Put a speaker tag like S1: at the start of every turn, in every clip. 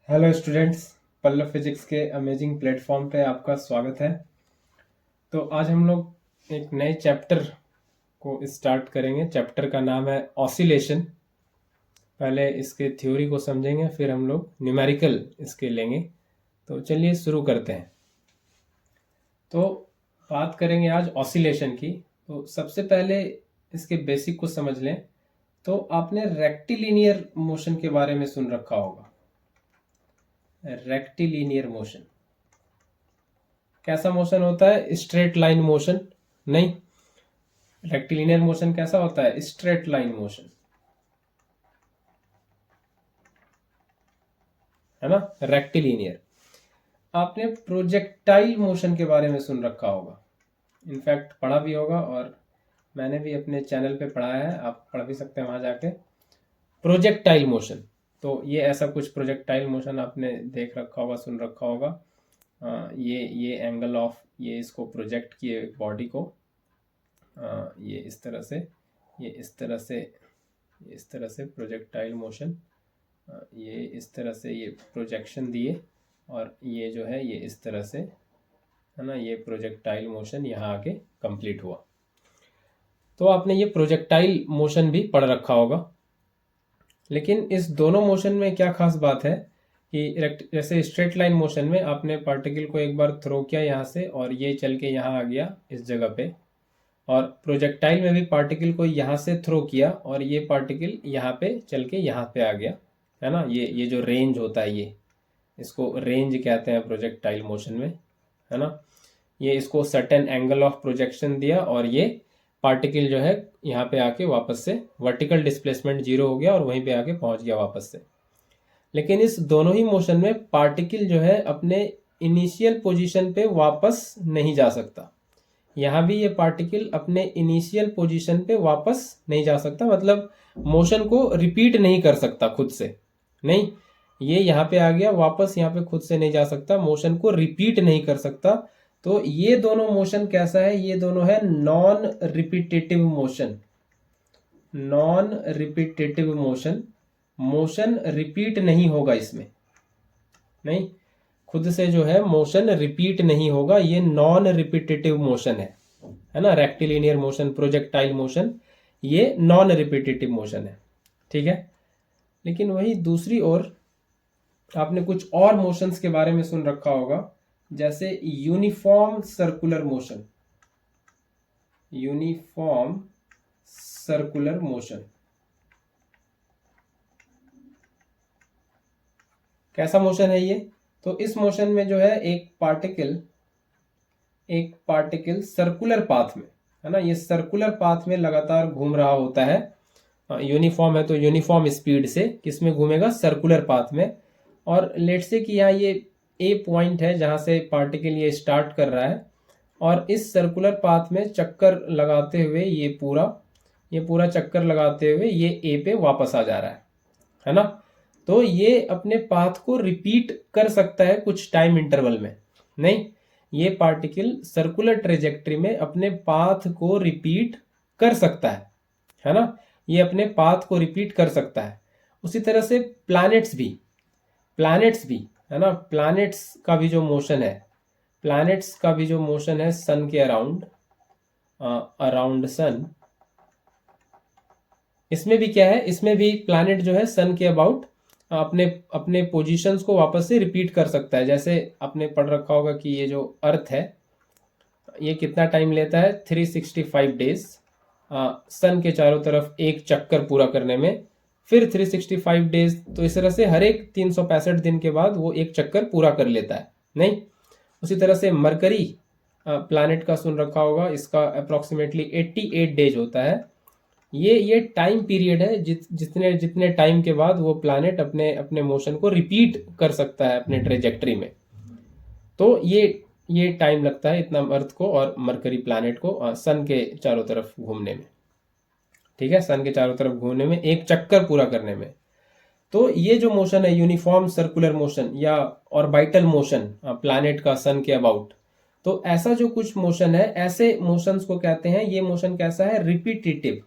S1: Hello students, Pallav physics के amazing platform पे आपका स्वागत है। तो आज हम लोग एक नए चैप्टर को स्टार्ट करेंगे। चैप्टर का नाम है ऑसिलेशन। पहले इसके थ्योरी को समझेंगे, फिर हम लोग न्यूमेरिकल इसके लेंगे। तो चलिए शुरू करते हैं। तो बात करेंगे आज ऑसिलेशन की। तो सबसे पहले इसके बेसिक को समझ लें। तो आपने रेक्टिलिनियर मोशन के बारे में सुन रखा होगा। रेक्टिलिनियर मोशन कैसा मोशन होता है? स्ट्रेट लाइन मोशन नहीं। रेक्टिलिनियर मोशन कैसा होता है? स्ट्रेट लाइन मोशन, है ना, रेक्टिलिनियर। आपने प्रोजेक्टाइल मोशन के बारे में सुन रखा होगा, इनफैक्ट पढ़ा भी होगा, और मैंने भी अपने चैनल पे पढ़ाया है, आप पढ़ भी सकते हैं वहां जाके। प्रोजेक्टाइल मोशन, तो ये ऐसा कुछ प्रोजेक्टाइल मोशन आपने देख रखा होगा, सुन रखा होगा। ये एंगल ऑफ, ये इसको प्रोजेक्ट किए बॉडी को, ये इस तरह से, ये इस तरह से, इस तरह से प्रोजेक्टाइल मोशन, ये इस तरह से, ये प्रोजेक्शन दिए, और ये जो है ये इस तरह से, है ना, ये प्रोजेक्टाइल मोशन यहाँ आके कंप्लीट हुआ। तो आपने ये प्रोजेक्टाइल मोशन भी पढ़ रखा होगा। लेकिन इस दोनों मोशन में क्या खास बात है कि जैसे स्ट्रेट लाइन मोशन में आपने पार्टिकल को एक बार थ्रो किया यहाँ से, और ये चल के यहाँ आ गया इस जगह पे, और प्रोजेक्टाइल में भी पार्टिकल को यहाँ से थ्रो किया और ये पार्टिकल यहाँ पे चल के यहाँ पे आ गया, है ना। ये जो रेंज होता है, ये इसको रेंज कहते हैं प्रोजेक्टाइल मोशन में, है ना। ये इसको सर्टेन एंगल ऑफ प्रोजेक्शन दिया, और ये पार्टिकल जो है यहाँ पे आके वापस से वर्टिकल डिस्प्लेसमेंट 0 हो गया और वहीं पे आके पहुंच गया वापस से। लेकिन इस दोनों ही मोशन में पार्टिकल जो है अपने इनिशियल पोजीशन पे वापस नहीं जा सकता। यहाँ भी ये पार्टिकल अपने इनिशियल पोजीशन पे वापस नहीं जा सकता, मतलब मोशन को रिपीट नहीं कर सकता खुद से। नहीं, ये यहाँ पे आ गया वापस, यहाँ पे खुद से नहीं जा सकता, मोशन को रिपीट नहीं कर सकता। तो ये दोनों मोशन कैसा है? ये दोनों है non repetitive motion. Non repetitive motion, motion repeat नहीं होगा इसमें, नहीं, खुद से जो है मोशन रिपीट नहीं होगा। ये नॉन रिपीटेटिव मोशन है ना। रेक्टिलिनियर मोशन, प्रोजेक्टाइल मोशन, ये नॉन रिपीटेटिव मोशन है, ठीक है। लेकिन वही दूसरी ओर आपने कुछ और मोशंस के बारे में सुन रखा होगा, जैसे uniform circular motion. Uniform circular motion कैसा मोशन है ये? तो इस मोशन में जो है एक पार्टिकल सर्कुलर पाथ में, है ना, ये सर्कुलर पाथ में लगातार घूम रहा होता है। यूनिफॉर्म है तो यूनिफॉर्म स्पीड से किसमें घूमेगा? सर्कुलर पाथ में। और लेट से कि यहाँ ये ए पॉइंट है जहां से पार्टिकल ये स्टार्ट कर रहा है, और इस सर्कुलर पाथ में चक्कर लगाते हुए ये पूरा चक्कर लगाते हुए ये ए पे वापस आ जा रहा है ना। तो ये अपने पाथ को रिपीट कर सकता है कुछ टाइम इंटरवल में। नहीं, ये पार्टिकल सर्कुलर ट्रेजेक्ट्री में अपने पाथ को रिपीट कर सकता है ना। ये अपने पाथ को रिपीट कर सकता है। उसी तरह से प्लैनेट्स भी, है ना। प्लैनेट्स का भी जो मोशन है सन के अराउंड सन, इसमें भी क्या है? इसमें भी प्लैनेट जो है सन के अबाउट अपने अपने पोजीशंस को वापस से रिपीट कर सकता है। जैसे आपने पढ़ रखा होगा कि ये जो अर्थ है ये कितना टाइम लेता है? 365 डेज सन के चारों तरफ एक चक्कर पूरा करने में, फिर 365 डेज। तो इस तरह से हर एक 365 दिन के बाद वो एक चक्कर पूरा कर लेता है, नहीं। उसी तरह से मरकरी प्लैनेट का सुन रखा होगा, इसका अप्रोक्सीमेटली 88 डेज होता है। ये टाइम पीरियड है जितने जितने टाइम के बाद वो प्लैनेट अपने अपने मोशन को रिपीट कर सकता है अपने ट्रेजेक्ट्री में। तो ये टाइम लगता है इतना अर्थ को और मरकरी प्लैनेट को सन के चारों तरफ घूमने में, ठीक है, सन के चारों तरफ घूमने में, एक चक्कर पूरा करने में। तो ये जो मोशन है यूनिफॉर्म सर्कुलर मोशन या ऑर्बिटल मोशन प्लैनेट का सन के अबाउट, तो ऐसा जो कुछ मोशन है, ऐसे मोशंस को कहते हैं, ये मोशन कैसा है? रिपीटेटिव।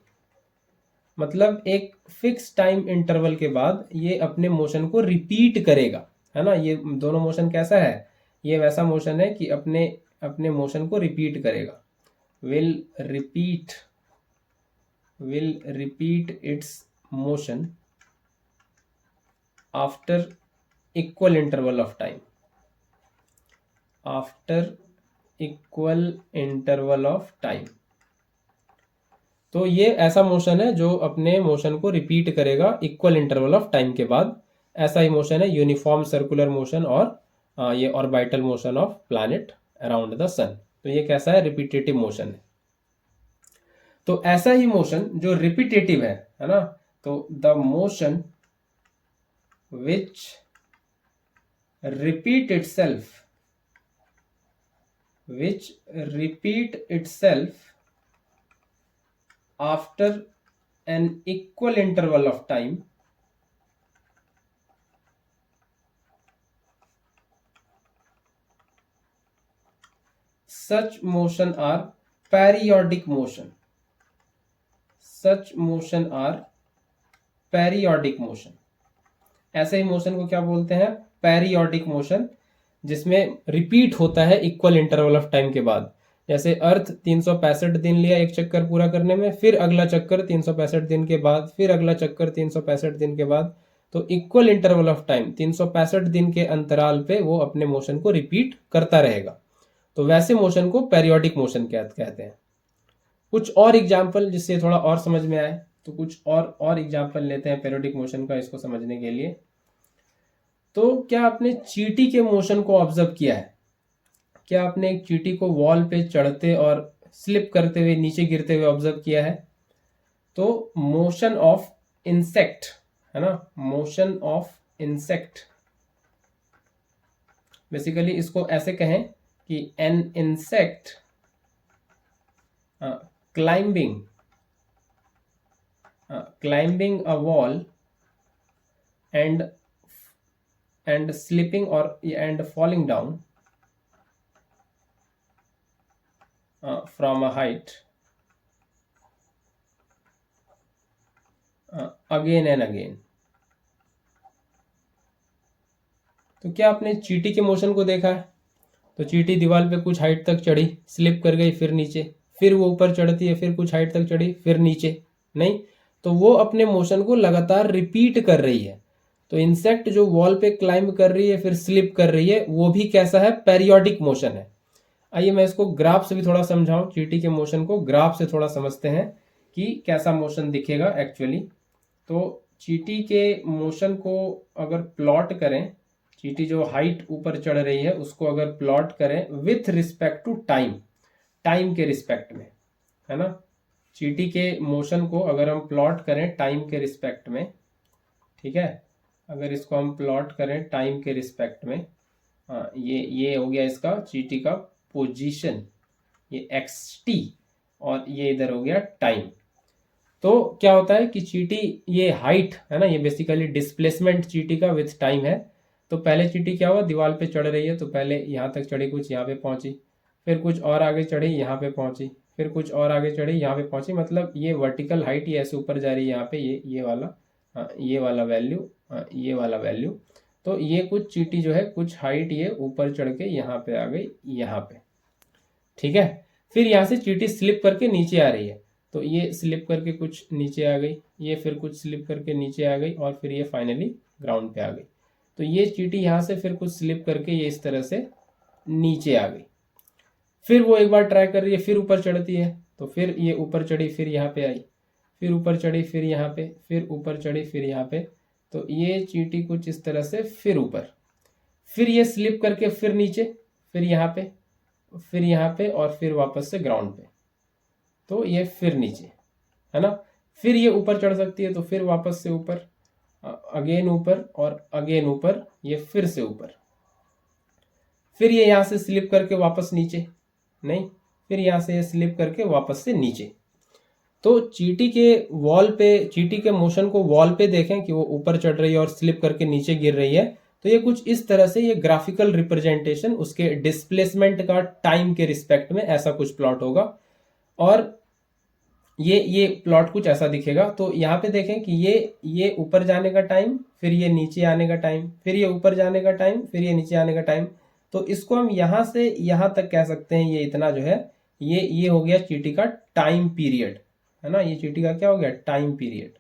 S1: मतलब एक फिक्स टाइम इंटरवल के बाद ये अपने मोशन को रिपीट करेगा, है ना। ये दोनों मोशन कैसा है, ये वैसा मोशन है कि अपने अपने मोशन को रिपीट करेगा, will repeat it's motion after equal interval of time, after equal interval of time. तो ये ऐसा मोशन है जो अपने मोशन को रिपीट करेगा इक्वल इंटरवल ऑफ टाइम के बाद। ऐसा ही मोशन है यूनिफॉर्म सर्कुलर मोशन और ये orbital motion of planet around the sun. तो ये कैसा है, रिपीटेटिव मोशन है। तो ऐसा ही मोशन जो रिपीटेटिव है ना, तो the motion which repeat itself after an equal interval of time such motion are periodic motion, such motion are periodic motion। ऐसे ही मोशन को क्या बोलते हैं, पेरियोडिक मोशन, जिसमें रिपीट होता है इक्वल इंटरवल ऑफ टाइम के बाद। जैसे अर्थ 365 दिन लिया एक चक्कर पूरा करने में, फिर अगला चक्कर 365 दिन के बाद, फिर अगला चक्कर 365 दिन के बाद। तो इक्वल इंटरवल ऑफ टाइम 365 दिन के अंतराल पे वो अपने मोशन को रिपीट करता रहेगा। तो वैसे मोशन को पेरियोडिक मोशन कहते हैं। कुछ और एग्जाम्पल जिससे थोड़ा और समझ में आए, तो कुछ और एग्जाम्पल लेते हैं पेरियोडिक मोशन का इसको समझने के लिए। तो क्या आपने चींटी के मोशन को ऑब्जर्व किया है? क्या आपने एक चींटी को वॉल पे चढ़ते और स्लिप करते हुए नीचे गिरते हुए ऑब्जर्व किया है? तो मोशन ऑफ इंसेक्ट है ना, मोशन ऑफ इंसेक्ट, बेसिकली इसको ऐसे कहें कि an insect climbing a wall and slipping and falling down from a height again and again। तो क्या आपने चींटी के मोशन को देखा है? तो चींटी दीवार पे कुछ हाइट तक चढ़ी, स्लिप कर गई, फिर नीचे, फिर वो ऊपर चढ़ती है, फिर कुछ हाइट तक चढ़ी, फिर नीचे, नहीं। तो वो अपने मोशन को लगातार रिपीट कर रही है। तो इंसेक्ट जो वॉल पे क्लाइंब कर रही है फिर स्लिप कर रही है, वो भी कैसा है, पेरियोडिक मोशन है। आइए मैं इसको ग्राफ से भी थोड़ा समझाऊं, चींटी के मोशन को ग्राफ से थोड़ा समझते हैं कि कैसा मोशन दिखेगा एक्चुअली। तो चींटी के मोशन को अगर प्लॉट करें, चींटी जो हाइट ऊपर चढ़ रही है उसको अगर प्लॉट करें with respect to time, time के रिस्पेक्ट में, है ना। चींटी के मोशन को अगर हम प्लॉट करें टाइम के रिस्पेक्ट में, ठीक है, अगर इसको हम प्लॉट करें टाइम के रिस्पेक्ट में, ये हो गया इसका चींटी का पोजीशन, ये xt, और ये इधर हो गया टाइम। तो क्या होता है कि चींटी, ये हाइट है ना, ये बेसिकली डिस्प्लेसमेंट चींटी का विथ टाइम है। तो पहले चींटी क्या हुआ, दीवार पे चढ़ रही है, तो पहले यहाँ तक चढ़ी, कुछ यहाँ पे पहुंची, फिर कुछ और आगे चढ़ी, यहाँ पे पहुंची, फिर कुछ और आगे चढ़ी, यहाँ पे पहुंची। मतलब ये वर्टिकल हाइट ये ऐसे ऊपर जा रही है, यहाँ पे ये वाला वैल्यू, ये वाला वैल्यू। तो ये कुछ चींटी जो है कुछ हाइट ये ऊपर चढ़ के यहाँ पे आ गई, यहाँ पे, ठीक है। फिर यहाँ से चींटी स्लिप करके नीचे आ रही है, तो ये स्लिप करके कुछ नीचे आ गई, ये फिर कुछ स्लिप करके नीचे आ गई, और फिर ये फाइनली ग्राउंड पे आ गई। तो ये चींटी यहाँ से फिर कुछ स्लिप करके ये इस तरह से नीचे आ गई। फिर वो एक बार ट्राई कर रही है, फिर ऊपर चढ़ती है, तो फिर ये ऊपर चढ़ी, फिर यहाँ पे आई, फिर ऊपर चढ़ी, फिर यहाँ पे, फिर ऊपर चढ़ी, फिर यहाँ पे। तो ये चींटी कुछ इस तरह से फिर ऊपर, फिर ये स्लिप करके फिर नीचे, फिर यहाँ पे, फिर यहाँ पे, और फिर वापस से ग्राउंड पे। तो ये फिर नीचे, है ना। फिर ये ऊपर चढ़ सकती है, तो फिर वापस से ऊपर, अगेन ऊपर, और अगेन ऊपर, ये फिर से ऊपर, फिर ये यहाँ से स्लिप करके वापस नीचे, नहीं, फिर यहाँ से ये स्लिप करके वापस से नीचे। तो चींटी के वॉल पे, चींटी के मोशन को वॉल पे देखें कि वो ऊपर चढ़ रही है और स्लिप करके नीचे गिर रही है। तो ये कुछ इस तरह से, ये ग्राफिकल रिप्रेजेंटेशन उसके डिस्प्लेसमेंट का टाइम के रिस्पेक्ट में ऐसा कुछ प्लॉट होगा। और ये प्लॉट कुछ ऐसा दिखेगा। तो यहाँ पे देखें कि ये ऊपर जाने का टाइम, फिर ये नीचे आने का टाइम, फिर ये ऊपर जाने का टाइम, फिर ये नीचे आने का टाइम। तो इसको हम यहाँ से यहाँ तक कह सकते हैं, ये इतना जो है ये हो गया चींटी का टाइम पीरियड, है ना। ये चींटी का क्या हो गया, टाइम पीरियड।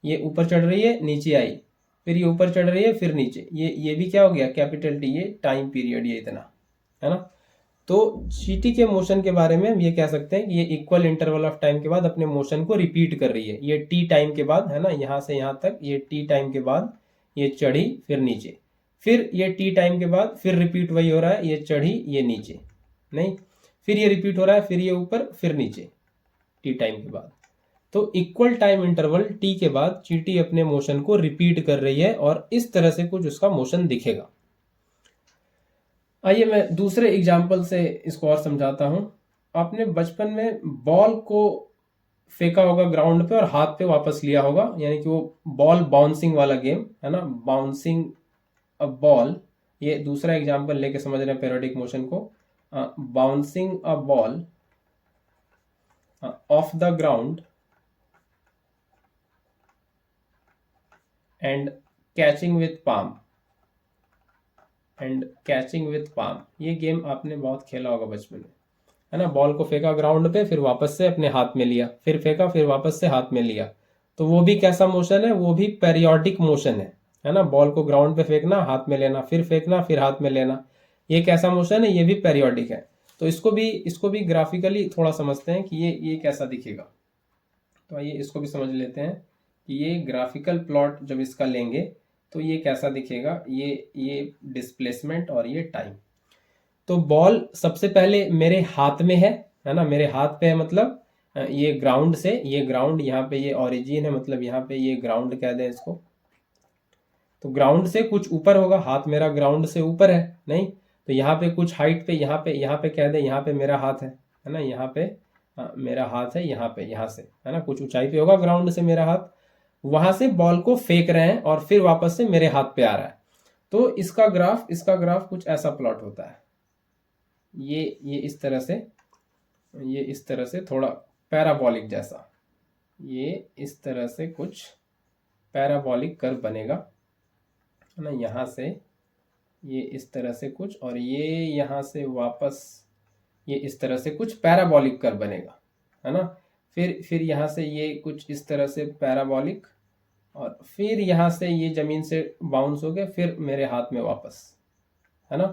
S1: ये ऊपर चढ़ रही है, नीचे आई, फिर ये ऊपर चढ़ रही है, फिर नीचे, ये भी क्या हो गया, कैपिटल टी, ये टाइम पीरियड, ये इतना, है ना। तो चींटी के मोशन के बारे में हम ये कह सकते हैं कि ये इक्वल इंटरवल ऑफ टाइम के बाद अपने मोशन को रिपीट कर रही है। ये टी टाइम के बाद, है ना, यहाँ से यहाँ तक ये टी टाइम के बाद ये चढ़ी, फिर नीचे, फिर ये टी टाइम के बाद फिर रिपीट वही हो रहा है, ये चढ़ी, ये नीचे, नहीं, फिर ये रिपीट हो रहा है, फिर ये ऊपर, फिर नीचे, टी टाइम के बाद। तो इक्वल टाइम इंटरवल टी के बाद चींटी अपने मोशन को रिपीट कर रही है और इस तरह से कुछ उसका मोशन दिखेगा। आइए मैं दूसरे एग्जाम्पल से इसको और समझाता हूं। आपने बचपन में बॉल को फेंका होगा ग्राउंड पे और हाथ पे वापस लिया होगा, यानी कि वो बॉल बाउंसिंग वाला गेम, है ना, बाउंसिंग अ बॉल। ये दूसरा एग्जाम्पल लेके समझ रहे हैं पीरियोडिक मोशन को। Bouncing a ball of the ground and catching with palm, ये गेम आपने बहुत खेला होगा बचपन में, है ना। बॉल को फेंका ग्राउंड पे, फिर वापस से अपने हाथ में लिया, फिर फेंका, फिर वापस से हाथ में लिया। तो वो भी कैसा मोशन है, वो भी पेरियोडिक मोशन है ना। बॉल को ग्राउंड पे फेंकना, हाथ में लेना, फिर फेंकना, फिर हाथ में लेना, ये कैसा मोशन है, ये भी पेरियोडिक है। तो इसको भी ग्राफिकली थोड़ा समझते हैं कि ये कैसा दिखेगा। तो आइए इसको भी समझ लेते हैं कि ये ग्राफिकल प्लॉट जब इसका लेंगे तो ये कैसा दिखेगा, ये डिस्प्लेसमेंट और ये टाइम। तो बॉल सबसे पहले मेरे हाथ में है ना, मेरे हाथ पे है, मतलब ये ग्राउंड से, ये ग्राउंड यहाँ पे ये ओरिजिन है, मतलब यहाँ पे ये ग्राउंड कह दें इसको। तो ग्राउंड से कुछ ऊपर होगा, हाथ मेरा ग्राउंड से ऊपर है, नहीं, तो यहाँ पे कुछ हाइट पे, यहाँ पे कह दें, यहाँ पे मेरा हाथ है ना, यहाँ पे मेरा हाथ है, यहाँ पे, यहाँ से, है ना, कुछ ऊंचाई पे होगा ग्राउंड से मेरा हाथ। वहां से बॉल को फेंक रहे हैं और फिर वापस से मेरे हाथ पे आ रहा है। तो इसका ग्राफ कुछ ऐसा प्लॉट होता है। ये इस तरह से, ये इस तरह से थोड़ा पैराबोलिक जैसा, ये इस तरह से कुछ पैराबोलिक कर्व बनेगा, है ना। यहाँ से ये इस तरह से कुछ, और ये यहाँ से वापस ये इस तरह से कुछ पैराबोलिक कर्व बनेगा, है ना। फिर यहाँ से ये कुछ इस तरह से पैराबोलिक, और फिर यहाँ से ये जमीन से बाउंस हो गए, फिर मेरे हाथ में वापस, है ना।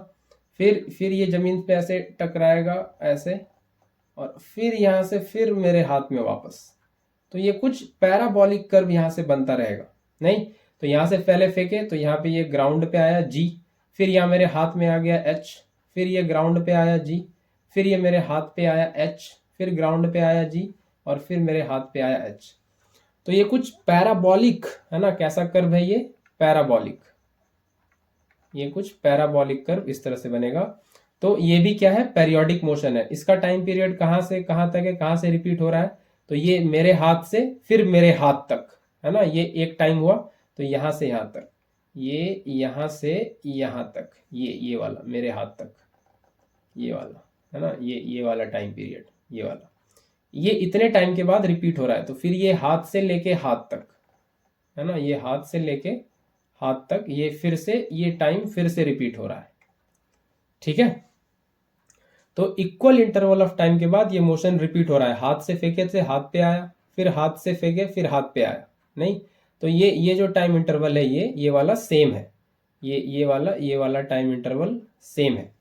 S1: फिर ये जमीन पे ऐसे टकराएगा ऐसे, और फिर यहाँ से फिर मेरे हाथ में वापस। तो ये कुछ पैराबोलिक कर्व यहाँ से बनता रहेगा, नहीं। तो यहाँ से पहले फेंके तो यहाँ पे ये ग्राउंड पे आया जी, फिर यहाँ मेरे हाथ में आ गया एच, फिर ये ग्राउंड पे आया जी, फिर ये मेरे हाथ पे आया एच, फिर ग्राउंड पे आया जी, और फिर मेरे हाथ पे आया एच। तो ये कुछ पैराबोलिक, है ना, कैसा कर्व है ये, पैराबोलिक। ये कुछ पैराबोलिक कर्व इस तरह से बनेगा। तो ये भी क्या है, पेरियोडिक मोशन है। इसका टाइम पीरियड कहाँ से कहाँ तक है, कहाँ से रिपीट हो रहा है, तो ये मेरे हाथ से फिर मेरे हाथ तक, है ना, ये एक टाइम हुआ। तो यहाँ से यहाँ तक, ये यहाँ से यहाँ तक, ये वाला मेरे हाथ तक, ये वाला, है ना, ये वाला टाइम पीरियड, ये वाला, ये इतने टाइम के बाद रिपीट हो रहा है। तो फिर ये हाथ से लेके हाथ तक, है ना, ये हाथ से लेके हाथ तक, ये फिर से ये टाइम फिर से रिपीट हो रहा है, ठीक है। तो इक्वल इंटरवल ऑफ टाइम के बाद ये मोशन रिपीट हो रहा है। हाथ से फेंके से हाथ पे आया, फिर हाथ से फेंके फिर हाथ पे आया, नहीं। तो ये जो टाइम इंटरवल है ये वाला सेम है, ये वाला टाइम इंटरवल सेम है।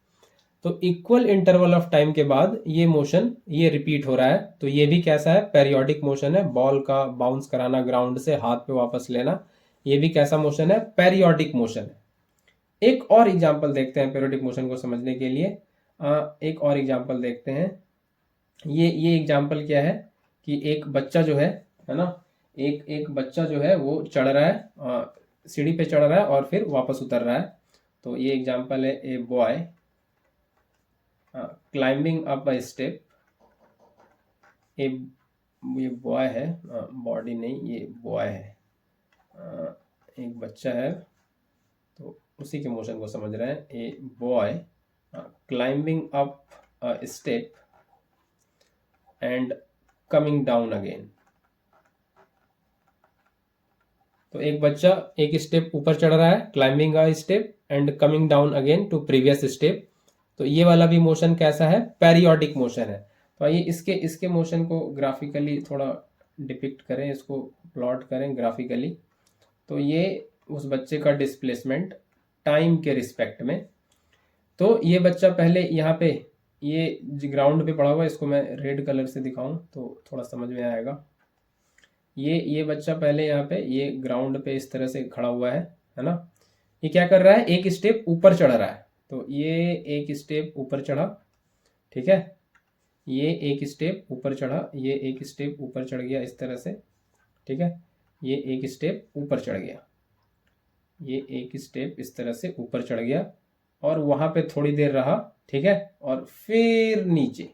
S1: तो इक्वल इंटरवल ऑफ टाइम के बाद ये मोशन ये रिपीट हो रहा है। तो ये भी कैसा है, पेरियोडिक मोशन है। बॉल का बाउंस कराना ग्राउंड से, हाथ पे वापस लेना, ये भी कैसा मोशन है, पेरियोडिक मोशन है। एक और एग्जांपल देखते हैं पेरियोडिक मोशन को समझने के लिए। एक और एग्जांपल देखते हैं। ये एग्जांपल क्या है कि एक बच्चा जो है ना, एक बच्चा जो है वो चढ़ रहा है, सीढ़ी पे चढ़ रहा है और फिर वापस उतर रहा है। तो ये एग्जांपल है, ए boy climbing up a step. ये बॉय है, बॉडी नहीं, ये बॉय है, एक बच्चा है। तो उसी के मोशन को समझ रहे हैं। A boy climbing up a step and coming down again. तो एक बच्चा एक स्टेप ऊपर चढ़ रहा है, climbing a step and coming down again to previous step. तो ये वाला भी मोशन कैसा है, पेरियोडिक मोशन है। तो आइए इसके मोशन को ग्राफिकली थोड़ा डिपिक्ट करें, इसको प्लॉट करें ग्राफिकली। तो ये उस बच्चे का डिस्प्लेसमेंट टाइम के रिस्पेक्ट में। तो ये बच्चा पहले यहाँ पे ये ग्राउंड पे पड़ा हुआ है, इसको मैं रेड कलर से दिखाऊं तो थोड़ा समझ में आएगा। ये बच्चा पहले यहाँ पे ये ग्राउंड पे इस तरह से खड़ा हुआ है ना। ये क्या कर रहा है, एक स्टेप ऊपर चढ़ रहा है। तो ये एक स्टेप ऊपर चढ़ा, ठीक है, ये एक स्टेप ऊपर चढ़ा, ये एक स्टेप ऊपर चढ़ गया इस तरह से, ठीक है, ये एक स्टेप ऊपर चढ़ गया, ये एक स्टेप इस तरह से ऊपर चढ़ गया और वहां पे थोड़ी देर रहा, ठीक है, और फिर नीचे।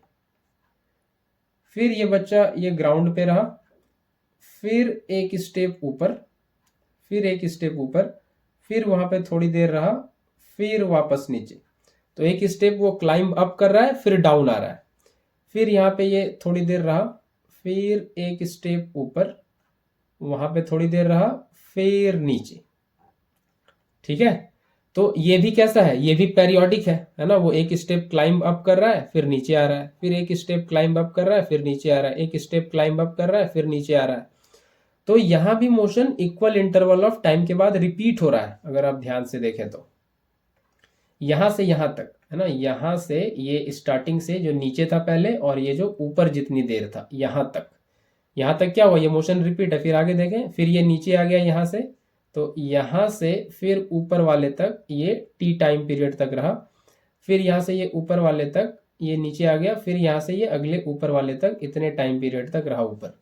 S1: फिर ये बच्चा ये ग्राउंड पे रहा, फिर एक स्टेप ऊपर, फिर एक स्टेप ऊपर, फिर वहां पे थोड़ी देर रहा, फिर वापस नीचे। तो एक स्टेप वो क्लाइंब अप कर रहा है, फिर डाउन आ रहा है, फिर यहाँ पे ये थोड़ी देर रहा, फिर एक स्टेप ऊपर, वहां पे थोड़ी देर रहा, फिर नीचे, ठीक है। तो ये भी कैसा है, ये भी पेरियोडिक है ना। वो एक स्टेप क्लाइंब अप कर रहा है, फिर नीचे आ रहा है, फिर एक स्टेप क्लाइंब अप कर रहा है, फिर नीचे आ रहा है, एक स्टेप क्लाइंब अप कर रहा है, फिर नीचे आ रहा है। तो यहां भी motion equal interval of time के बाद रिपीट हो रहा है, अगर आप ध्यान से देखें तो। यहां से यहां तक है ना, यहां से ये स्टार्टिंग से जो नीचे था पहले और ये जो ऊपर जितनी देर था यहां तक क्या हुआ, ये मोशन रिपीट है। फिर आगे देखें, फिर ये नीचे आ गया यहां से, तो यहां से फिर ऊपर वाले तक ये टी टाइम पीरियड तक रहा, फिर यहां से ये ऊपर वाले तक ये नीचे आ गया, फिर यहां से ये अगले ऊपर वाले तक इतने टाइम पीरियड तक रहा ऊपर।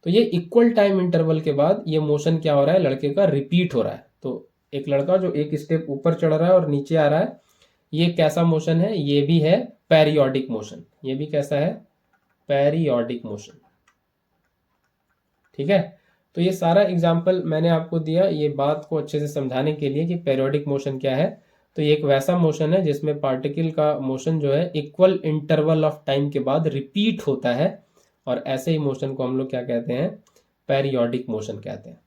S1: तो ये इक्वल टाइम इंटरवल के बाद ये मोशन क्या हो रहा है, लड़के का रिपीट हो रहा है। तो एक लड़का जो एक स्टेप ऊपर चढ़ रहा है और नीचे आ रहा है, ये कैसा मोशन है, ये भी है पेरियोडिक मोशन। ये भी कैसा है, पेरियोडिक मोशन, ठीक है। तो ये सारा एग्जाम्पल मैंने आपको दिया ये बात को अच्छे से समझाने के लिए कि पेरियोडिक मोशन क्या है। तो ये एक वैसा मोशन है जिसमें पार्टिकल का मोशन जो है इक्वल इंटरवल ऑफ टाइम के बाद रिपीट होता है, और ऐसे ही मोशन को हम लोग क्या कहते हैं, पेरियोडिक मोशन कहते हैं।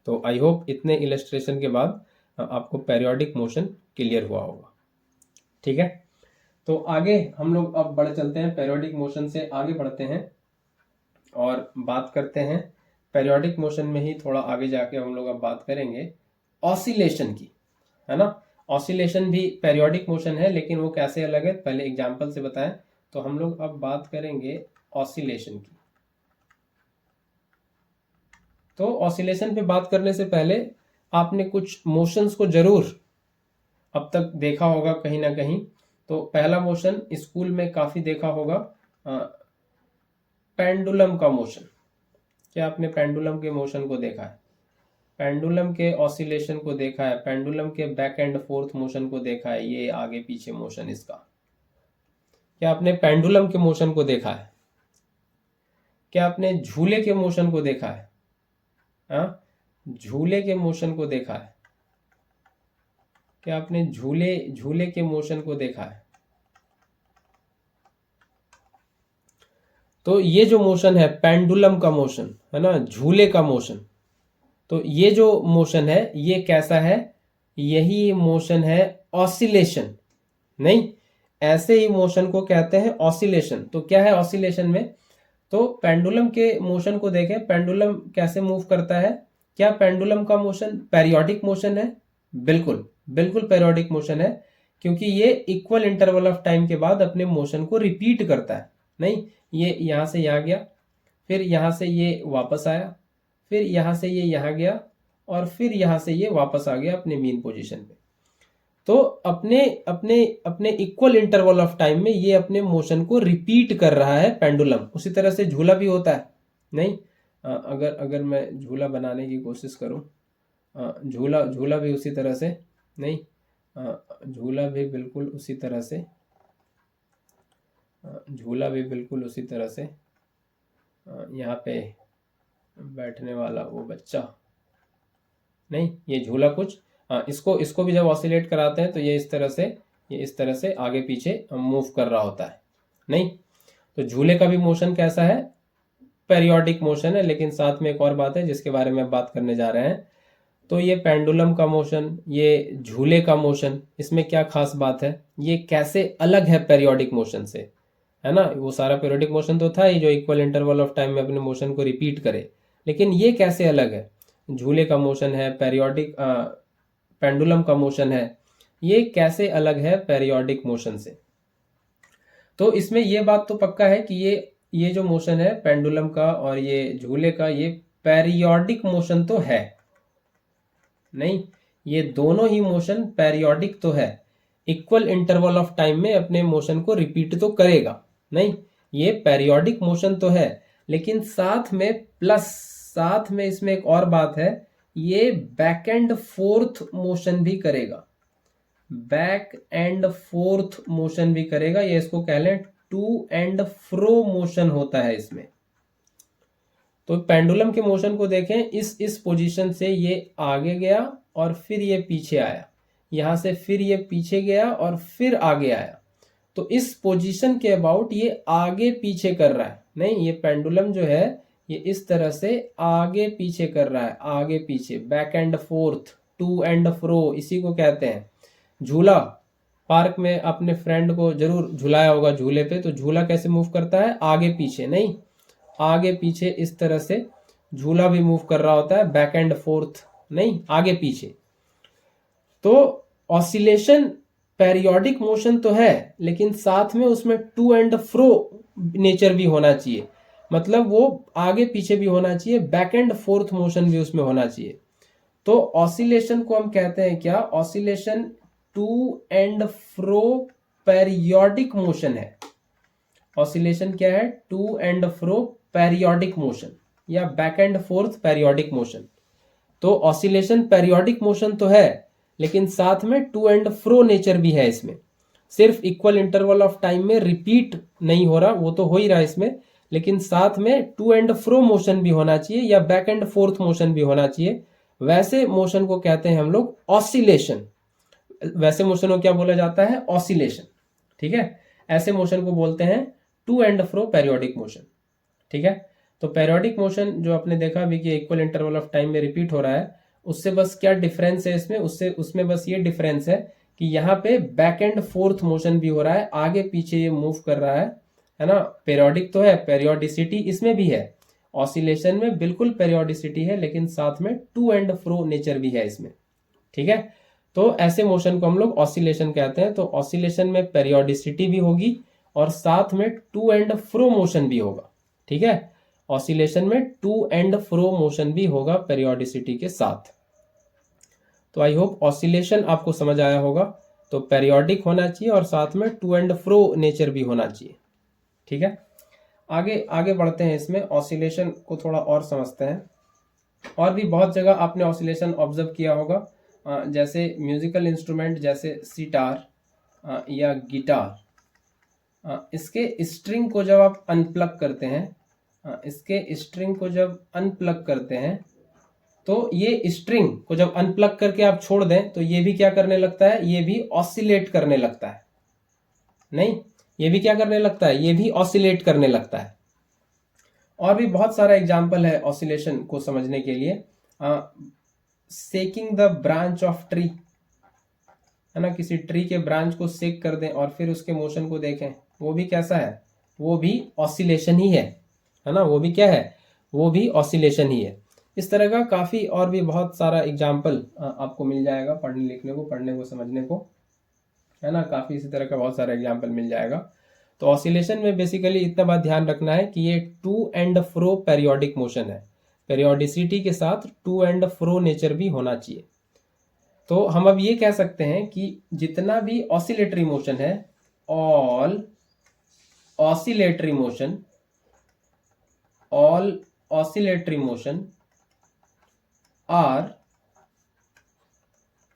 S1: तो आई होप इतने इलस्ट्रेशन के बाद आपको पेरियोडिक मोशन क्लियर हुआ होगा, ठीक है। तो आगे हम लोग अब बढ़ चलते हैं, पेरियोडिक मोशन से आगे बढ़ते हैं और बात करते हैं। पेरियोडिक मोशन में ही थोड़ा आगे जाके हम लोग अब बात करेंगे ऑसिलेशन की, है ना। ऑसिलेशन भी पेरियोडिक मोशन है, लेकिन वो कैसे अलग है पहले एग्जाम्पल से बताएं। तो हम लोग अब बात करेंगे ऑसिलेशन की। तो ऑसिलेशन पे बात करने से पहले आपने कुछ मोशंस को जरूर अब तक देखा होगा कहीं ना कहीं। तो पहला मोशन स्कूल में काफी देखा होगा, पेंडुलम का मोशन। क्या आपने पेंडुलम के मोशन को देखा है, पेंडुलम के ऑसिलेशन को देखा है, पेंडुलम के बैक एंड फोर्थ मोशन को देखा है, ये आगे पीछे मोशन इसका। क्या आपने पेंडुलम के मोशन को देखा है, क्या आपने झूले के मोशन को देखा है, झूले के मोशन को देखा है, क्या आपने झूले के मोशन को देखा है। तो ये जो मोशन है पेंडुलम का मोशन है ना, झूले का मोशन, तो ये जो मोशन है ये कैसा है, यही मोशन है ऑसिलेशन। नहीं, ऐसे ही मोशन को कहते हैं ऑसिलेशन। तो क्या है ऑसिलेशन में, तो पेंडुलम के मोशन को देखें, पेंडुलम कैसे मूव करता है। क्या पेंडुलम का मोशन पेरियोडिक मोशन है, बिल्कुल बिल्कुल पेरियोडिक मोशन है, क्योंकि ये इक्वल इंटरवल ऑफ टाइम के बाद अपने मोशन को रिपीट करता है। नहीं, ये यहां से यहां गया, फिर यहां से ये वापस आया, फिर यहां से ये यहां गया, और फिर यहां से ये वापस आ गया अपने मीन पोजीशन पे। तो अपने अपने अपने इक्वल इंटरवल ऑफ टाइम में ये अपने मोशन को रिपीट कर रहा है पेंडुलम। उसी तरह से झूला भी होता है। नहीं, अगर अगर मैं झूला बनाने की कोशिश करूं, झूला झूला भी उसी तरह से, नहीं, झूला भी बिल्कुल उसी तरह से, झूला भी बिल्कुल उसी तरह से, यहाँ पे बैठने वाला वो बच्चा, नहीं, ये झूला कुछ, इसको भी जब ऑसिलेट कराते हैं तो ये इस तरह से आगे पीछे मूव कर रहा होता है। नहीं, तो झूले का भी मोशन कैसा है, पेरियोडिक मोशन है, लेकिन साथ में एक और बात है जिसके बारे में बात करने जा रहे हैं। तो ये पेंडुलम का मोशन, ये झूले का मोशन, इसमें क्या खास बात है, ये कैसे अलग है पेरियोडिक मोशन से, है ना। वो सारा पेरियोडिक मोशन तो था ही जो इक्वल इंटरवल ऑफ टाइम में अपने मोशन को रिपीट करे, लेकिन ये कैसे अलग है। झूले का मोशन है, पेंडुलम का मोशन है, ये कैसे अलग है पेरियोडिक मोशन से। तो इसमें ये बात तो पक्का है कि ये जो मोशन है पेंडुलम का और ये झूले का, ये पेरियोडिक मोशन तो है नहीं, ये दोनों ही मोशन पेरियोडिक तो है, इक्वल इंटरवल ऑफ टाइम में अपने मोशन को रिपीट तो करेगा नहीं, ये पेरियोडिक मोशन तो है। लेकिन साथ में इसमें एक और बात है, ये बैक एंड फोर्थ मोशन भी करेगा, बैक एंड फोर्थ मोशन भी करेगा। ये इसको कह लें टू एंड फ्रो मोशन होता है इसमें। तो पेंडुलम के मोशन को देखें, इस पोजीशन से ये आगे गया और फिर ये पीछे आया, यहां से फिर ये पीछे गया और फिर आगे आया। तो इस पोजीशन के अबाउट ये आगे पीछे कर रहा है नहीं, ये पेंडुलम जो है ये इस तरह से आगे पीछे कर रहा है, आगे पीछे, back and forth, to and fro, इसी को कहते हैं झूला। पार्क में अपने फ्रेंड को जरूर झुलाया होगा झूले पे, तो झूला कैसे मूव करता है, आगे पीछे नहीं, आगे पीछे इस तरह से झूला भी मूव कर रहा होता है, बैक एंड फोर्थ नहीं, आगे पीछे। तो ऑसिलेशन पेरियोडिक मोशन तो है, लेकिन साथ में उसमें टू एंड फ्रो नेचर भी होना चाहिए, मतलब वो आगे पीछे भी होना चाहिए, बैक एंड फोर्थ मोशन भी उसमें होना चाहिए। तो ऑसिलेशन को हम कहते हैं क्या, oscillation to and fro periodic motion है। ऑसिलेशन क्या है, to and fro periodic motion या back and forth periodic motion. तो ऑसिलेशन पेरियोडिक मोशन तो है, लेकिन साथ में टू एंड फ्रो नेचर भी है इसमें। सिर्फ इक्वल इंटरवल ऑफ टाइम में रिपीट नहीं हो रहा, वो तो हो ही रहा है इसमें, लेकिन साथ में टू एंड फ्रो मोशन भी होना चाहिए या बैक एंड फोर्थ मोशन भी होना चाहिए। वैसे मोशन को कहते हैं हम लोग ऑसिलेशन। वैसे मोशन को क्या बोला जाता है, ऑसिलेशन। ठीक है, ऐसे मोशन को बोलते हैं to and fro periodic motion. ठीक है, तो पेरियोडिक मोशन जो आपने देखा अभी कि इक्वल इंटरवल ऑफ टाइम में रिपीट हो रहा है, उससे बस क्या डिफरेंस है इसमें, उसमें बस ये डिफरेंस है कि यहाँ पे बैक एंड फोर्थ मोशन भी हो रहा है, आगे पीछे ये मूव कर रहा है ना। पेरियोडिक तो है, पेरियोडिसिटी इसमें भी है, ऑसिलेशन में बिल्कुल पेरियोडिसिटी है, लेकिन साथ में टू एंड फ्रो नेचर भी है इसमें। ठीक है, तो ऐसे मोशन को हम लोग ऑसिलेशन कहते हैं। तो ऑसिलेशन में पेरियोडिसिटी भी होगी और साथ में टू एंड फ्रो मोशन भी होगा। ठीक है, ऑसिलेशन में टू एंड फ्रो मोशन भी होगा पेरियोडिसिटी के साथ। तो आई होप ऑसिलेशन आपको समझ आया होगा। तो पेरियोडिक होना चाहिए और साथ में टू एंड फ्रो नेचर भी होना चाहिए। ठीक है, आगे आगे बढ़ते हैं, इसमें ऑसिलेशन को थोड़ा और समझते हैं। और भी बहुत जगह आपने ऑसिलेशन ऑब्जर्व किया होगा, जैसे म्यूजिकल इंस्ट्रूमेंट जैसे सितार या गिटार, इसके स्ट्रिंग को जब आप अनप्लग करते हैं, इसके स्ट्रिंग को जब अनप्लग करते हैं, तो ये स्ट्रिंग को जब अनप्लग करके आप छोड़ दें तो ये भी क्या करने लगता है, ये भी ऑसिलेट करने लगता है नहीं, ये भी क्या करने लगता है, ये भी ऑसिलेट करने लगता है। और भी बहुत सारा एग्जाम्पल है ऑसिलेशन को समझने के लिए। सेकिंग द ब्रांच ऑफ ट्री, है ना, किसी ट्री के ब्रांच को सेक कर दें और फिर उसके मोशन को देखें, वो भी कैसा है, वो भी ऑसिलेशन ही है ना, वो भी क्या है, वो भी ऑसिलेशन ही है। इस तरह का काफ़ी और भी बहुत सारा एग्जाम्पल आपको मिल जाएगा पढ़ने लिखने को, पढ़ने को समझने को, है ना, काफ़ी इसी तरह का बहुत सारा एग्जाम्पल मिल जाएगा। तो ऑसिलेशन में बेसिकली इतना बात ध्यान रखना है कि ये to and fro periodic motion है, पेरियोडिसिटी के साथ टू एंड फ्रो नेचर भी होना चाहिए। तो हम अब ये कह सकते हैं कि जितना भी ऑसिलेटरी मोशन है, all oscillatory motion, all oscillatory motion are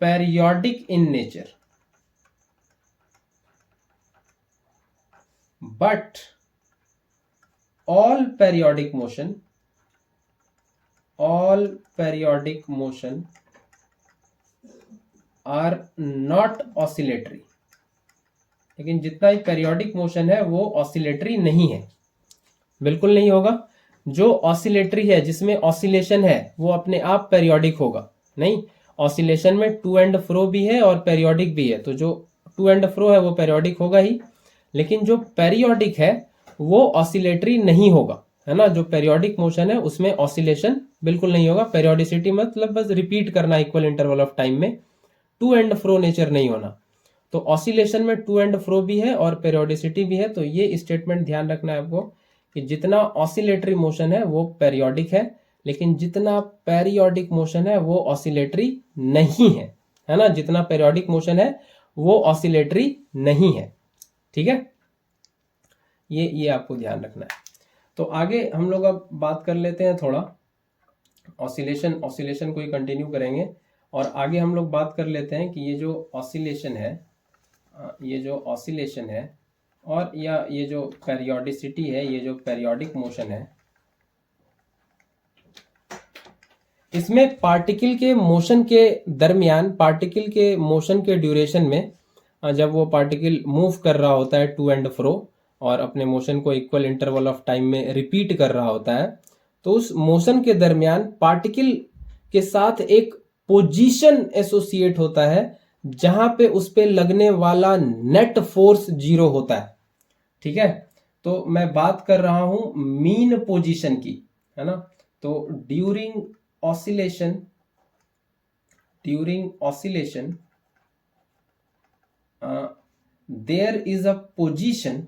S1: periodic in nature, but all periodic motion are not oscillatory। लेकिन जितना भी पेरियोडिक मोशन है वो ऑसिलेटरी नहीं है, बिल्कुल नहीं होगा। जो ऑसिलेटरी है, जिसमें ऑसिलेशन है, वो अपने आप पेरियोडिक होगा? नहीं, ऑसिलेशन में टू एंड फ्रो भी है और पेरियोडिक भी है, तो जो टू एंड फ्रो है वो पेरियोडिक होगा ही। लेकिन जो पेरियोडिक है वो ऑसिलेटरी नहीं होगा, है ना। जो पेरियोडिक मोशन है उसमें ऑसिलेशन बिल्कुल नहीं होगा। पेरियोडिसिटी मतलब बस रिपीट करना इक्वल इंटरवल ऑफ टाइम में, टू एंड फ्रो नेचर नहीं होना। तो ऑसिलेशन में टू एंड फ्रो भी है और पेरियोडिसिटी भी है। तो ये स्टेटमेंट ध्यान रखना है आपको कि जितना ऑसिलेटरी मोशन है वो पेरियोडिक है, लेकिन जितना पेरियोडिक मोशन है वो ऑसिलेटरी नहीं है ना। जितना पेरियोडिक मोशन है वो ऑसिलेटरी नहीं है, ठीक है। ये आपको ध्यान रखना है। तो आगे हम लोग अब बात कर लेते हैं थोड़ा ऑसिलेशन को ही कंटिन्यू करेंगे। और आगे हम लोग बात कर लेते हैं कि ये जो ऑसिलेशन है, और या ये जो पेरियोडिसिटी है, ये जो पेरियोडिक मोशन है, इसमें पार्टिकल के मोशन के दरमियान, पार्टिकल के मोशन के ड्यूरेशन में, जब वो पार्टिकल मूव कर रहा होता है टू एंड फ्रो और अपने मोशन को इक्वल इंटरवल ऑफ टाइम में रिपीट कर रहा होता है, तो उस मोशन के दरमियान पार्टिकल के साथ एक पोजीशन एसोसिएट होता है जहां पे उस पे लगने वाला नेट फोर्स जीरो होता है, ठीक है। तो मैं बात कर रहा हूं मीन पोजीशन की, है ना। तो during oscillation there is a position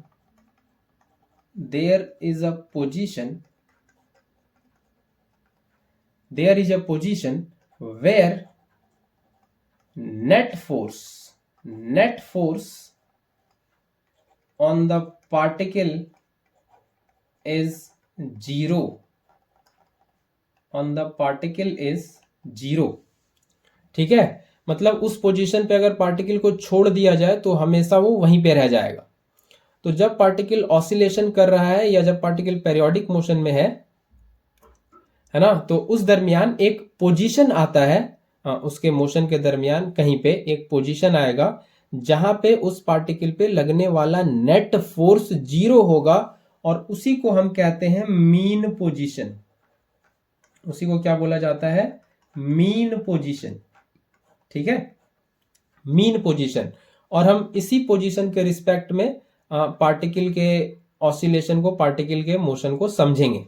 S1: where net force on the particle is zero, ठीक है। मतलब उस पोजीशन पे अगर पार्टिकल को छोड़ दिया जाए तो हमेशा वो वहीं पे रह जाएगा। तो जब पार्टिकल ऑसिलेशन कर रहा है या जब पार्टिकल पेरियोडिक मोशन में है ना, तो उस दरमियान एक पोजीशन आता है, उसके मोशन के दरमियान कहीं पे एक पोजीशन आएगा जहां पे उस पार्टिकल पे लगने वाला नेट फोर्स जीरो होगा, और उसी को हम कहते हैं मीन पोजीशन। उसी को क्या बोला जाता है? मीन पोजीशन, ठीक है, मीन पोजीशन। और हम इसी पोजीशन के रिस्पेक्ट में पार्टिकल के ऑसिलेशन को, पार्टिकल के मोशन को समझेंगे।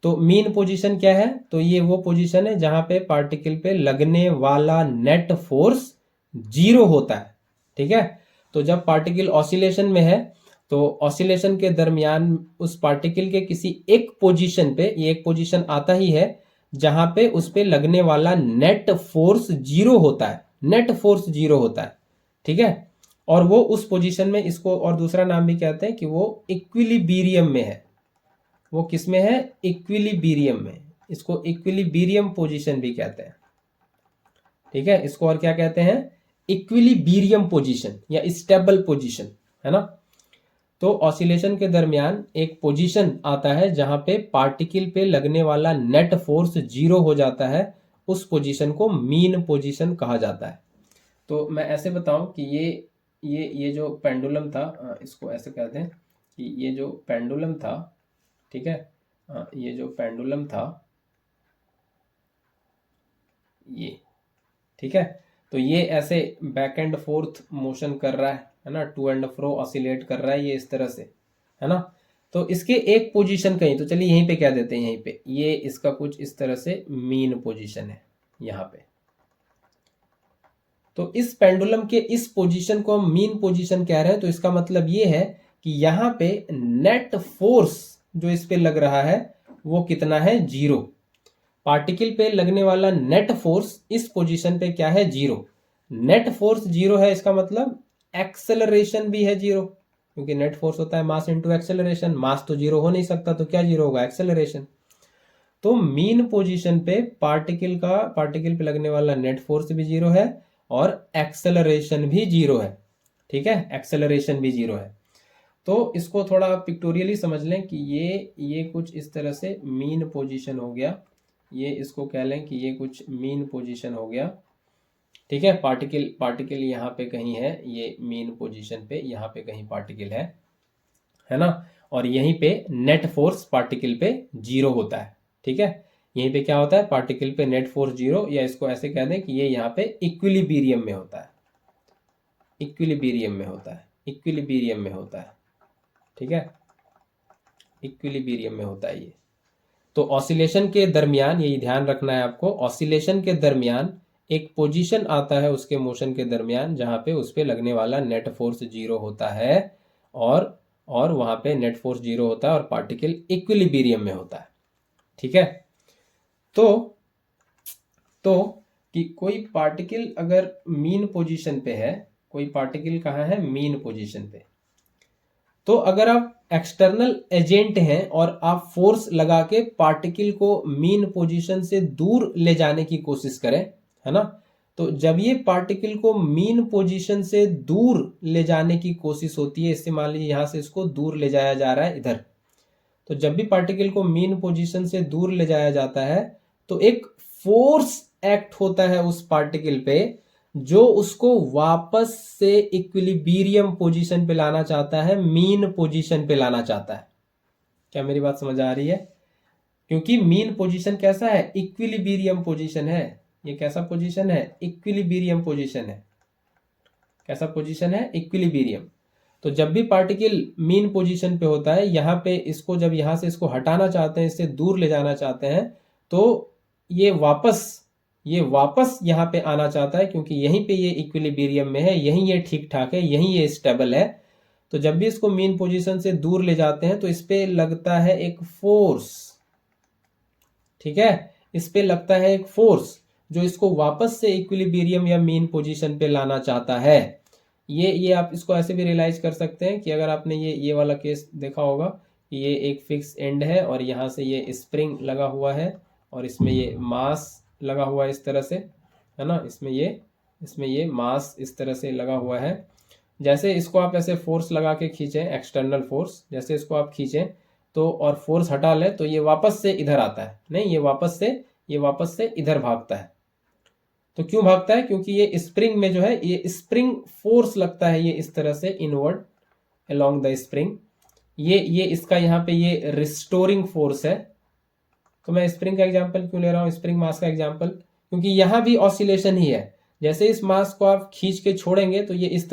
S1: तो मीन पोजीशन क्या है? तो ये वो पोजीशन है जहां पे पार्टिकल पे लगने वाला नेट फोर्स जीरो होता है, ठीक है। तो जब पार्टिकल ऑसिलेशन में है तो ऑसिलेशन के दरमियान उस पार्टिकल के किसी एक पोजीशन पे, ये एक पोजीशन आता ही है जहां पे उस पे लगने वाला नेट फोर्स जीरो होता है, ठीक है। और वो उस पोजीशन में, इसको और दूसरा नाम भी कहते हैं कि वो इक्विलिब्रियम में है। वो किस में है? इक्विलिब्रियम में। इसको इक्विलिब्रियम पोजीशन भी कहते हैं, ठीक है। इसको और क्या कहते हैं? इक्विलिब्रियम पोजीशन या स्टेबल पोजीशन, है ना। तो ऑसिलेशन के दरमियान एक पोजीशन आता है जहां पे पार्टिकल पे लगने वाला नेट फोर्स जीरो हो जाता है, उस पोजीशन को मीन पोजीशन कहा जाता है। तो मैं ऐसे बताऊं कि ये जो पेंडुलम था, इसको ऐसे कहते हैं कि ये जो पेंडुलम था, ठीक है, ये जो पेंडुलम था ये, ठीक है। तो ये ऐसे बैक एंड फोर्थ मोशन कर रहा है ना, टू एंड फ्रो ऑसिलेट कर रहा है ये इस तरह से, है ना। तो इसके एक पोजीशन कहीं, तो चलिए यहीं पे क्या देते हैं, यहीं पे ये इसका कुछ इस तरह से मीन पोजीशन है यहाँ पे। तो इस पेंडुलम के इस पोजीशन को हम मीन पोजीशन कह रहे हैं। तो इसका मतलब ये है कि यहाँ पे नेट फोर्स जो इस पे लग रहा है वो कितना है? जीरो। पार्टिकल पे लगने वाला नेट फोर्स इस पोजीशन पे क्या है? जीरो। नेट फोर्स जीरो है, इसका मतलब एक्सेलरेशन भी है जीरो, क्योंकि नेट फोर्स होता है मास इनटू एक्सेलरेशन। मास तो जीरो हो नहीं सकता, तो क्या जीरो होगा? एक्सेलरेशन। तो मीन पोजीशन पे पार्टिकल पे लगने वाला नेट फोर्स भी जीरो है और एक्सेलरेशन भी जीरो है, ठीक है, एक्सेलरेशन भी जीरो है। तो इसको थोड़ा पिक्टोरियली समझ लें कि ये कुछ इस तरह से मीन पोजीशन हो गया। ये इसको कह लें कि ये कुछ मीन पोजीशन हो गया, ठीक है। पार्टिकल यहाँ पे कहीं है, ये मीन पोजीशन पे यहाँ पे कहीं पार्टिकल है। है ना। और यहीं पे नेट फोर्स पार्टिकल पे 0 होता है, ठीक है। यहीं पे क्या होता है, पार्टिकल पे नेट फोर्स 0, या इसको ऐसे कह दें कि ये यहाँ पे इक्विलिब्रियम में होता है, इक्विलिब्रियम में होता है, इक्विलिब्रियम में होता है, ठीक है, इक्विलिब्रियम में होता है ये। तो ऑसिलेशन के दरमियान यही ध्यान रखना है आपको, ऑसिलेशन के दरमियान एक पोजीशन आता है उसके मोशन के दरमियान जहां पे उस पे लगने वाला नेट फोर्स 0 होता है, और वहां पे नेट फोर्स 0 होता है और पार्टिकल इक्विलिब्रियम में होता है, ठीक है। तो तो कि कोई पार्टिकल अगर मीन पोजीशन पे है, कोई पार्टिकल कहाँ है, मीन पोजीशन पे, तो अगर आप एक्सटर्नल एजेंट हैं और आप फोर्स लगा के पार्टिकल को मीन पोजीशन से दूर ले जाने की कोशिश करें, है ना, तो जब ये पार्टिकल को मीन पोजीशन से दूर ले जाने की कोशिश होती है, इससे मान लीजिए यहां से इसको दूर ले जाया जा रहा है इधर, तो जब भी पार्टिकल को मीन पोजीशन से दूर ले जाया जाता है तो एक फोर्स एक्ट होता है उस पार्टिकल पे जो उसको वापस से इक्विलिब्रियम पोजीशन पे लाना चाहता है, मीन पोजीशन पे लाना चाहता है। क्या मेरी बात समझ आ रही है? क्योंकि मीन पोजीशन कैसा है, इक्विलिब्रियम पोजीशन है। ये कैसा पोजीशन है, इक्विलिब्रियम पोजीशन है। कैसा पोजीशन है, इक्विलिब्रियम। तो जब भी पार्टिकल मीन पोजीशन पे होता है, यहाँ पे इसको जब यहाँ से इसको हटाना चाहते हैं, इससे दूर ले जाना चाहते हैं, तो ये वापस यहाँ पे आना चाहता है, क्योंकि यहीं पे ये इक्विलिब्रियम में है, यहीं ये ठीक ठाक है, यहीं ये स्टेबल है। तो जब भी इसको मीन पोजीशन से दूर ले जाते हैं तो इस पे लगता है एक फोर्स, ठीक है, इस पे लगता है एक फोर्स जो इसको वापस से इक्विलिब्रियम या मीन पोजीशन पे लाना चाहता है। ये आप इसको ऐसे भी रियलाइज कर सकते हैं कि अगर आपने ये वाला केस देखा होगा कि ये एक फिक्स एंड है और यहाँ से ये स्प्रिंग लगा हुआ है और इसमें ये मास लगा हुआ है इस तरह से, है ना, इसमें ये मास इस तरह से लगा हुआ है। जैसे इसको आप ऐसे फोर्स लगा के खींचें, एक्सटर्नल फोर्स, जैसे इसको आप खींचें तो और फोर्स हटा लें तो ये वापस से इधर आता है, नहीं, ये वापस से इधर भागता है। तो क्यों भागता है, क्योंकि ये स्प्रिंग में जो है ये स्प्रिंग फोर्स लगता है, ये इस तरह से इनवर्ड अलोंग द स्प्रिंग, ये इसका यहाँ पे ये रिस्टोरिंग फोर्स है। तो मैं स्प्रिंग का एग्जांपल क्यों ले रहा हूँ, स्प्रिंग मास का एग्जांपल, क्योंकि यहाँ भी ऑसिलेशन ही है। जैसे इस मास को आप खींच के छोड़ेंगे तो ये इस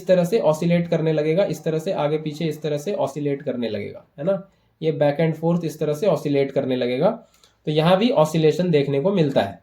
S1: तरह से ऑसिलेट करने लगेगा, इस तरह से आगे पीछे इस तरह से ऑसिलेट करने लगेगा, है ना, ये बैक एंड फोर्थ इस तरह से ऑसिलेट करने लगेगा। तो यहाँ भी ऑसिलेशन देखने को मिलता है।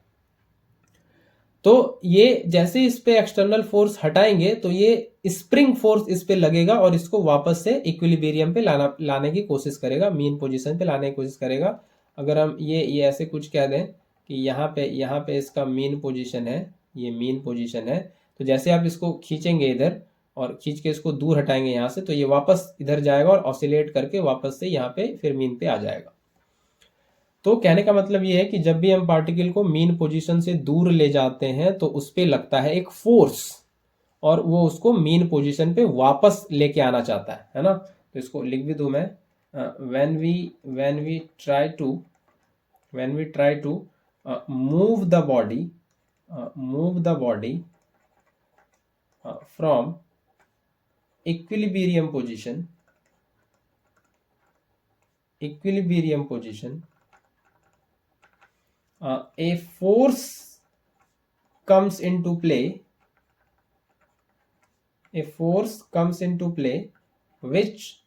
S1: तो ये जैसे इस पे एक्सटर्नल फोर्स हटाएंगे तो ये स्प्रिंग फोर्स इस पे लगेगा और इसको वापस से इक्विलिब्रियम पे लाने की कोशिश करेगा, मीन पोजीशन पे लाने की कोशिश करेगा। अगर हम ये ऐसे कुछ कह दें कि यहाँ पे इसका मीन पोजीशन है, ये मीन पोजीशन है, तो जैसे आप इसको खींचेंगे इधर और खींच के इसको दूर हटाएंगे यहाँ से, तो ये वापस इधर जाएगा और ऑसिलेट करके वापस से यहाँ पे फिर मीन पे आ जाएगा। तो कहने का मतलब ये है कि जब भी हम पार्टिकल को मीन पोजीशन से दूर ले जाते हैं तो उस पे लगता है एक फोर्स और वो उसको मीन पोजीशन पे वापस लेके आना चाहता है ना। तो इसको लिख भी दूं मैं, when we try to move the body from equilibrium position a force comes into play which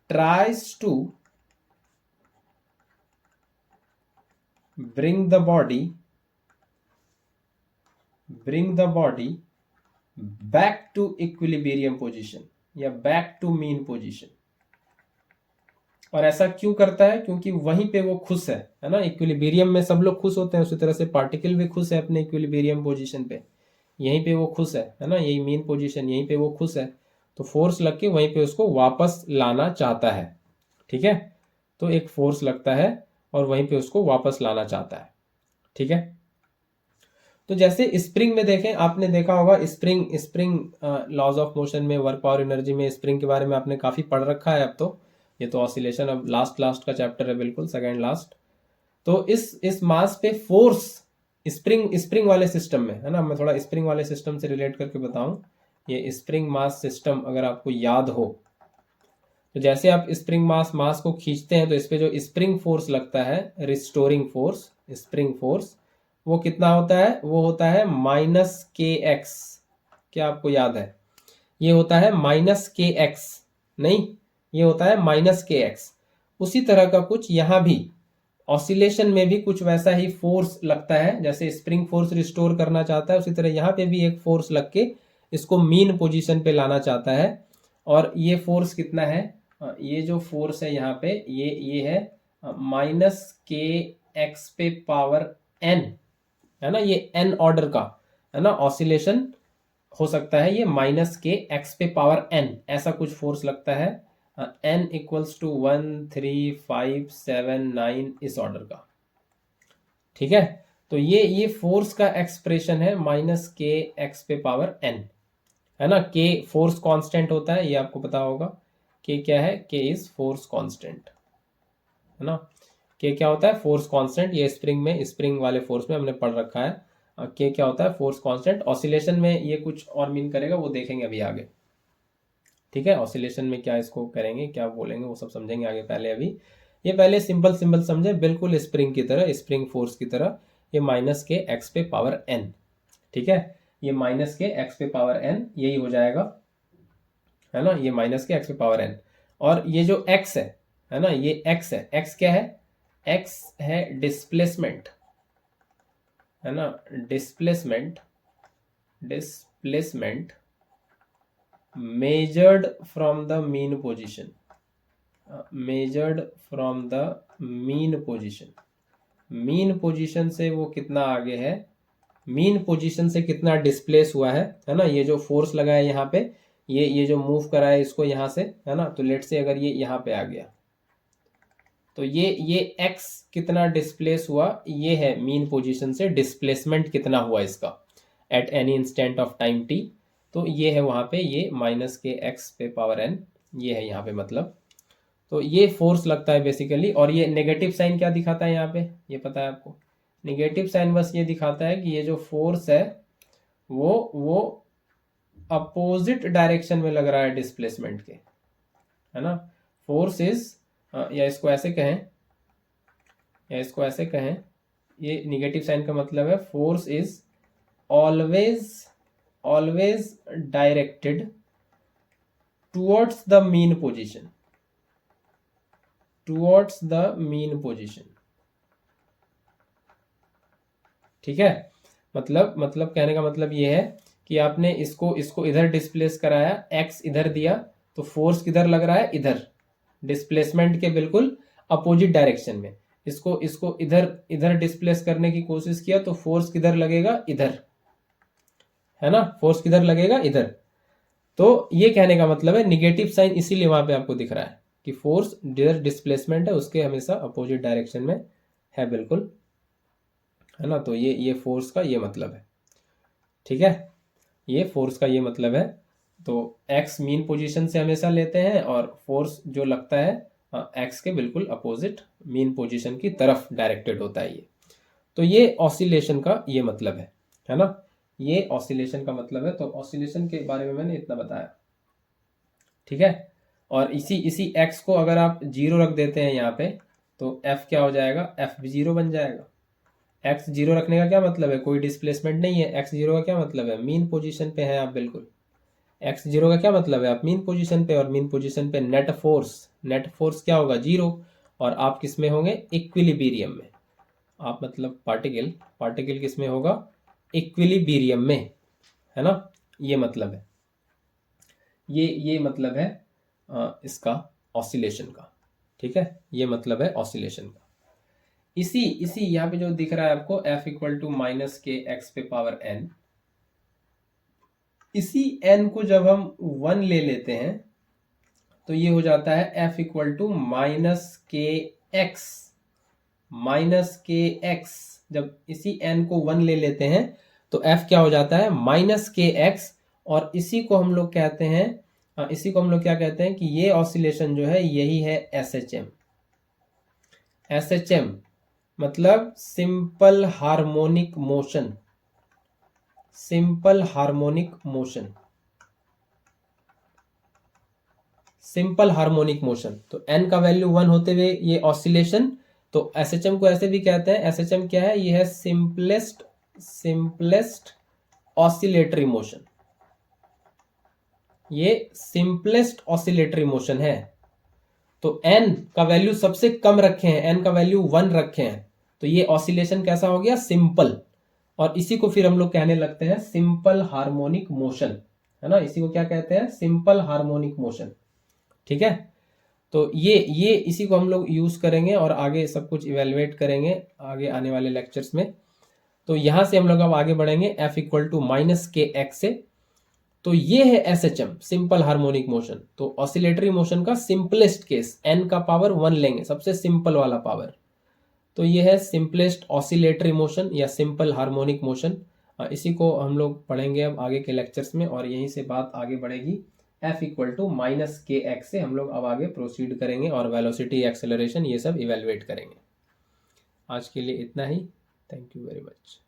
S1: tries to bring the body back to equilibrium position या back to mean position। और ऐसा क्यों करता है, क्योंकि वहीं पे वो खुश है ना, इक्विलिब्रियम में सब लोग खुश होते हैं, उसी तरह से पार्टिकल भी खुश है अपने इक्विलिब्रियम पोजीशन पे, यहीं पे वो खुश है ना, यही मेन पोजीशन, यहीं पे वो खुश है। तो फोर्स लग के वहीं पे उसको वापस लाना चाहता है, ठीक है। तो एक फोर्स लगता है और वहीं पे उसको वापस लाना चाहता है, ठीक है। तो जैसे स्प्रिंग में देखें, आपने देखा होगा स्प्रिंग लॉज ऑफ मोशन में, वर्क पावर एनर्जी में स्प्रिंग के बारे में आपने काफी पढ़ रखा है। अब तो ये तो ऑसिलेशन अब लास्ट का चैप्टर है, बिल्कुल सेकेंड लास्ट। तो इस मास पे फोर्स स्प्रिंग वाले सिस्टम में, है ना, मैं थोड़ा स्प्रिंग वाले सिस्टम से रिलेट करके बताऊं। ये स्प्रिंग मास सिस्टम अगर आपको याद हो तो जैसे आप स्प्रिंग मास को खींचते हैं तो इस पे जो स्प्रिंग फोर्स लगता है, रिस्टोरिंग फोर्स, स्प्रिंग फोर्स, वो कितना होता है? वो होता है -kx। क्या आपको याद है? ये होता है -kx, नहीं, ये होता है -kx। उसी तरह का कुछ यहाँ भी ऑसिलेशन में भी कुछ वैसा ही फोर्स लगता है, जैसे स्प्रिंग फोर्स रिस्टोर करना चाहता है, उसी तरह यहाँ पे भी एक फोर्स लग के इसको मीन पोजीशन पे लाना चाहता है। और ये फोर्स कितना है? ये जो फोर्स है यहाँ पे, ये है -kx पे पावर n, है ना, ये n ऑर्डर का, है ना, ऑसिलेशन हो सकता है ये -kx पे पावर n, ऐसा कुछ फोर्स लगता है, n इक्वल्स टू 1 3 5 7 9 इस ऑर्डर का। ठीक है, तो ये फोर्स का एक्सप्रेशन है -kx पे पावर n, है ना। k फोर्स कांस्टेंट होता है, ये आपको पता होगा। k क्या है? k इज फोर्स कांस्टेंट, है ना। k क्या होता है? Force constant. ये स्प्रिंग वाले फोर्स में हमने पढ़ रखा है। k क्या होता है? Force constant. ऑसिलेशन में ये कुछ और मीन करेगा, वो देखेंगे अभी आगे। ठीक है, ऑसिलेशन में क्या इसको करेंगे, क्या बोलेंगे, वो सब समझेंगे आगे। पहले अभी ये पहले सिंपल सिंपल समझे, बिल्कुल स्प्रिंग की तरह, स्प्रिंग फोर्स की तरह। ये -kx पे पावर n, ठीक है, ये -kx पे पावर n यही हो जाएगा, है ना, ये -kx पे पावर n। और ये जो x है ना, ये x है। x क्या है? x है डिस्प्लेसमेंट, है ना, displacement measured from the mean position, measured from the mean position. Mean position से वो कितना आगे है, मीन पोजीशन से कितना डिस्प्लेस हुआ है ना। ये जो फोर्स लगा है यहाँ पे, ये जो मूव करा है इसको यहाँ से, है ना, तो लेट से अगर ये यहाँ पे आ गया, तो ये x कितना डिस्प्लेस हुआ, ये है मीन पोजीशन से डिस्प्लेसमेंट कितना हुआ इसका at any instant of time t। तो ये है वहाँ पे, ये -kx पे पावर n, ये है यहाँ पे मतलब। तो ये फोर्स लगता है बेसिकली। और ये नेगेटिव साइन क्या दिखाता है यहाँ पे, ये पता है आपको? नेगेटिव साइन बस ये दिखाता है कि ये जो फोर्स है वो अपोजिट डायरेक्शन में लग रहा है डिस्प्लेसमेंट के, है ना। फोर्स इज, या इसको ऐसे कहें, ये नेगेटिव साइन का मतलब है force is always directed towards the mean position, towards the mean position. ठीक है, मतलब कहने का मतलब ये है कि आपने इसको इधर डिस्प्लेस कराया, x इधर दिया, तो फोर्स किधर लग रहा है? इधर, डिस्प्लेसमेंट के बिल्कुल अपोजिट डायरेक्शन में। इसको इधर डिस्प्लेस करने की कोशिश किया, तो फोर्स किधर लगेगा? इधर, है ना, फोर्स किधर लगेगा? इधर। तो ये कहने का मतलब है निगेटिव साइन इसीलिए वहां पे आपको दिख रहा है कि फोर्स जिधर डिस्प्लेसमेंट है उसके हमेशा अपोजिट डायरेक्शन में है, बिल्कुल, है ना। तो ये फोर्स का ये मतलब है, ठीक है, ये फोर्स का ये मतलब है। तो x मीन पोजीशन से हमेशा लेते हैं, और फोर्स जो लगता है x के बिल्कुल अपोजिट मीन पोजीशन की तरफ डायरेक्टेड होता है ये। तो ये ऑसिलेशन का ये मतलब है ना, ये ऑसिलेशन का मतलब है। तो ऑसिलेशन के बारे में मैंने इतना बताया, ठीक है। और इसी x को अगर आप 0 रख देते हैं यहाँ पे, तो f क्या हो जाएगा? f भी 0 बन जाएगा। x 0 रखने का क्या मतलब है? कोई डिस्प्लेसमेंट नहीं है। x 0 का क्या मतलब है? मीन पोजीशन पे है आप, बिल्कुल। x 0 का क्या मतलब है? आप मीन पोजीशन पे, और मीन पोजीशन पे नेट फोर्स क्या होगा? 0। और आप किस में होंगे? इक्विलिब्रियम में। आप मतलब पार्टिकल किस में होगा? इक्विलिब्रियम में, है ना। ये मतलब है, ये मतलब है इसका ऑसिलेशन का, ठीक है, ये मतलब है ऑसिलेशन का। इसी यहाँ पे जो दिख रहा है आपको f इक्वल टू -kx पे पावर n, इसी n को जब हम 1 ले लेते हैं तो ये हो जाता है f इक्वल टू -kx। जब इसी n को 1 ले लेते हैं तो f क्या हो जाता है? -kx। और इसी को हम लोग कहते हैं, इसी को हम लोग क्या कहते हैं कि ये ऑसिलेशन जो है यही है SHM, मतलब simple harmonic motion, simple harmonic motion. तो n का वैल्यू 1 होते हुए ये ऑसिलेशन, तो एसएचएम को ऐसे भी कहते हैं, एसएचएम क्या है, ये है सिंपलेस्ट ऑसिलेटरी मोशन, ये सिंपलेस्ट ऑसिलेटरी मोशन है। तो n का वैल्यू सबसे कम रखे हैं, n का वैल्यू 1 रखे हैं, तो ये ऑसिलेशन कैसा हो गया, सिंपल। और इसी को फिर हम लोग कहने लगते हैं सिंपल हार्मोनिक मोशन, है ना, इसी को क्या कहते हैं, सिंपल हार्मोनिक मोशन। ठीक है, तो ये इसी को हम लोग यूज करेंगे और आगे सब कुछ इवेलुएट करेंगे आगे आने वाले लेक्चर्स में। तो यहां से हम लोग अब आगे बढ़ेंगे F इक्वल टू -kx से। तो ये है एसएचएम, सिंपल हार्मोनिक मोशन। तो ऑसिलेटरी मोशन का सिंपलेस्ट केस, n का पावर 1 लेंगे, सबसे सिंपल वाला पावर। तो ये है सिंपलेस्ट ऑसिलेटरी मोशन या सिंपल हार्मोनिक मोशन। इसी को हम लोग पढ़ेंगे अब आगे के लेक्चर्स में, और यहीं से बात आगे बढ़ेगी। F इक्वल टू -kx से हम लोग अब आगे प्रोसीड करेंगे और वेलोसिटी, एक्सेलरेशन, ये सब इवेलुएट करेंगे। आज के लिए इतना ही। Thank you very much.